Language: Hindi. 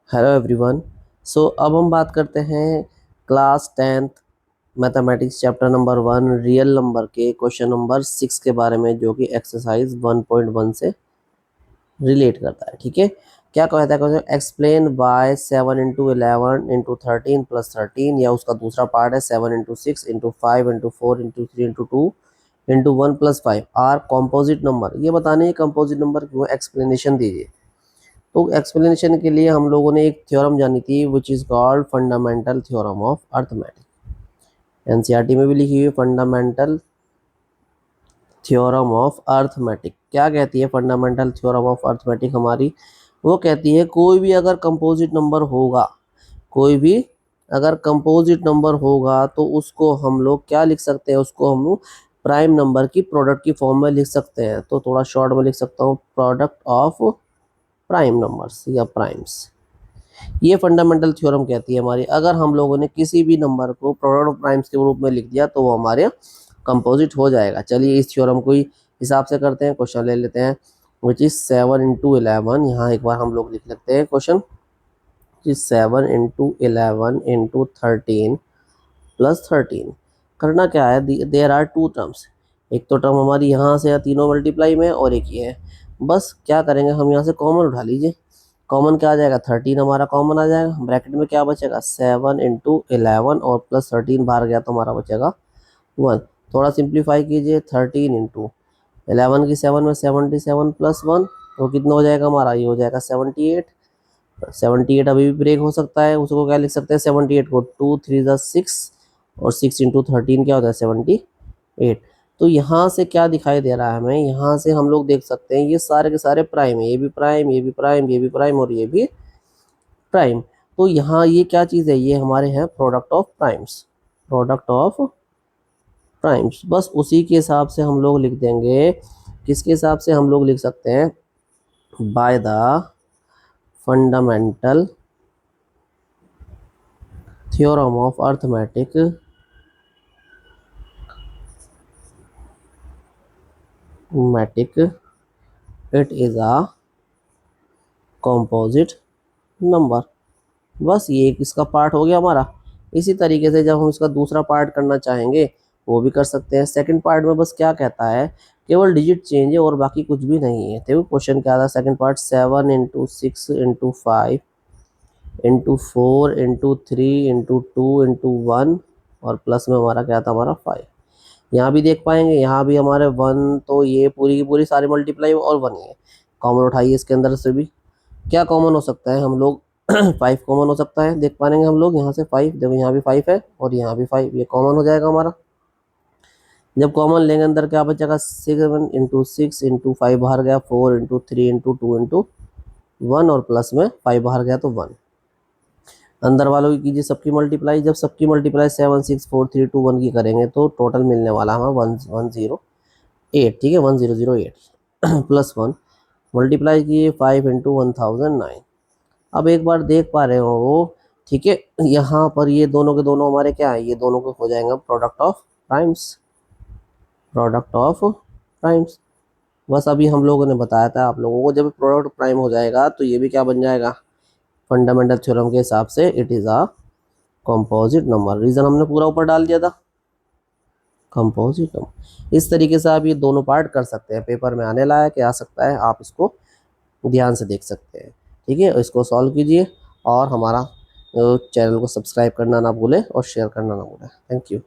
Hello everyone. अब हम बात करते हैं class 10th mathematics chapter number 1 real number के क्वेश्चन नंबर 6 के बारे में, जो कि एक्सरसाइज 1.1 से रिलेट करता है। ठीक है, क्या कहता है question? Explain why 7 into 11 into 13 plus 13, या उसका दूसरा पार्ट है 7 into 6 into 5 into 4 into 3 into 2 into 1 plus 5 are composite number. ये बताने ये कंपोजिट नंबर क्यों, एक्सप्लेनेशन दीजिए। तो एक्सप्लेनेशन के लिए हम लोगों ने एक थ्योरम जानी थी which is called fundamental theorem of arithmetic. NCERT में भी लिखी हुई फंडामेंटल थ्योरम ऑफ अर्थमेटिक। क्या कहती है फंडामेंटल थ्योरम ऑफ अर्थमेटिक हमारी? वो कहती है कोई भी अगर कंपोजिट नंबर होगा, कोई भी अगर कंपोजिट नंबर होगा तो उसको हम लोग क्या लिख सकते हैं? उसको हम लोग प्राइम नंबर की प्रोडक्ट की फॉर्म में लिख सकते हैं। तो थोड़ा शॉर्ट में लिख सकता हूँ, प्रोडक्ट ऑफ प्राइम नंबर्स या प्राइम्स। ये फंडामेंटल थ्योरम कहती है हमारी, अगर हम लोगों ने किसी भी नंबर को प्रोडक्ट ऑफ प्राइम्स के रूप में लिख दिया तो वो हमारे कंपोजिट हो जाएगा। चलिए इस थ्योरम को ही हिसाब से करते हैं, क्वेश्चन ले लेते हैं विच इज 7 इंटू 11। यहाँ एक बार हम लोग लिख लेते हैं क्वेश्चन, 7 इंटू 11 इंटू 13 प्लस 13। करना क्या है, देयर आर टू टर्म्स। एक तो टर्म हमारी यहाँ से तीनों मल्टीप्लाई में, और एक ये है। बस क्या करेंगे, हम यहाँ से कॉमन उठा लीजिए। कॉमन क्या आ जाएगा, 13 हमारा कॉमन आ जाएगा। ब्रैकेट में क्या बचेगा, 7 इंटू 11 और प्लस 13 बाहर गया तो हमारा बचेगा 1। थोड़ा सिंप्लीफाई कीजिए, 13 इंटू 11 की 7 में 77 प्लस 1, तो कितना हो जाएगा हमारा? ये हो जाएगा 78। 78 अभी भी ब्रेक हो सकता है, उसको क्या लिख सकते हैं? 78 को 2 3 6, और 6 इंटू 13 क्या होता है? 78। तो यहाँ से क्या दिखाई दे रहा है हमें? यहाँ से हम लोग देख सकते हैं ये सारे के सारे प्राइम है, ये भी प्राइम, ये भी प्राइम, ये भी प्राइम और ये भी प्राइम। तो यहाँ ये क्या चीज़ है? ये हमारे हैं product of primes, product of primes. बस उसी के हिसाब से हम लोग लिख देंगे। किसके हिसाब से हम लोग लिख सकते हैं? By the fundamental theorem of arithmetic, it is a composite number. बस ये एक इसका पार्ट हो गया हमारा। इसी तरीके से जब हम इसका दूसरा पार्ट करना चाहेंगे वो भी कर सकते हैं। सेकंड पार्ट में बस क्या कहता है, केवल डिजिट चेंज है और बाकी कुछ भी नहीं है। देखो क्वेश्चन क्या था second part, 7 into 6 into 5 into 4 into 3 into 2 into 1, और प्लस में हमारा क्या था, हमारा 5। यहाँ भी देख पाएंगे, यहाँ भी हमारे 1, तो ये पूरी की पूरी सारी मल्टीप्लाई और 1 ही है। कॉमन उठाइए इसके अंदर से भी, क्या कॉमन हो सकता है हम लोग? 5 कॉमन हो सकता है, देख पाएंगे हम लोग यहाँ से 5। देखो यहाँ भी 5 है और यहाँ भी 5, ये कॉमन हो जाएगा हमारा। जब कॉमन लेंगे अंदर क्या बचेगा, 7 इंटू 6 इंटू 5 बाहर गया, 4 इंटू 3 इंटू 2 इंटू 1, और प्लस में 5 बाहर गया तो 1। अंदर वालों की कीजिए सबकी मल्टीप्लाई। जब सबकी मल्टीप्लाई 7 6 4 3 2 1 की करेंगे तो टोटल मिलने वाला हमें 108। ठीक है, 1008 प्लस 1 मल्टीप्लाई किए 5 इंटू 1009। अब एक बार देख पा रहे हो वो, ठीक है, यहाँ पर ये दोनों के दोनों हमारे क्या है, ये दोनों को हो जाएंगे product of primes, product of primes. बस अभी हम लोगों ने बताया था आप लोगों को, जब प्रोडक्ट प्राइम हो जाएगा तो ये भी क्या बन जाएगा? फंडामेंटल थ्योरम के हिसाब से it is a composite number. Reason हमने पूरा ऊपर डाल दिया था, कंपोजिट नंबर। इस तरीके से आप ये दोनों पार्ट कर सकते हैं, पेपर में आने लायक आ सकता है, आप इसको ध्यान से देख सकते हैं। ठीक है, इसको सॉल्व कीजिए और हमारा चैनल को सब्सक्राइब करना ना भूलें और शेयर करना ना भूलें। Thank you.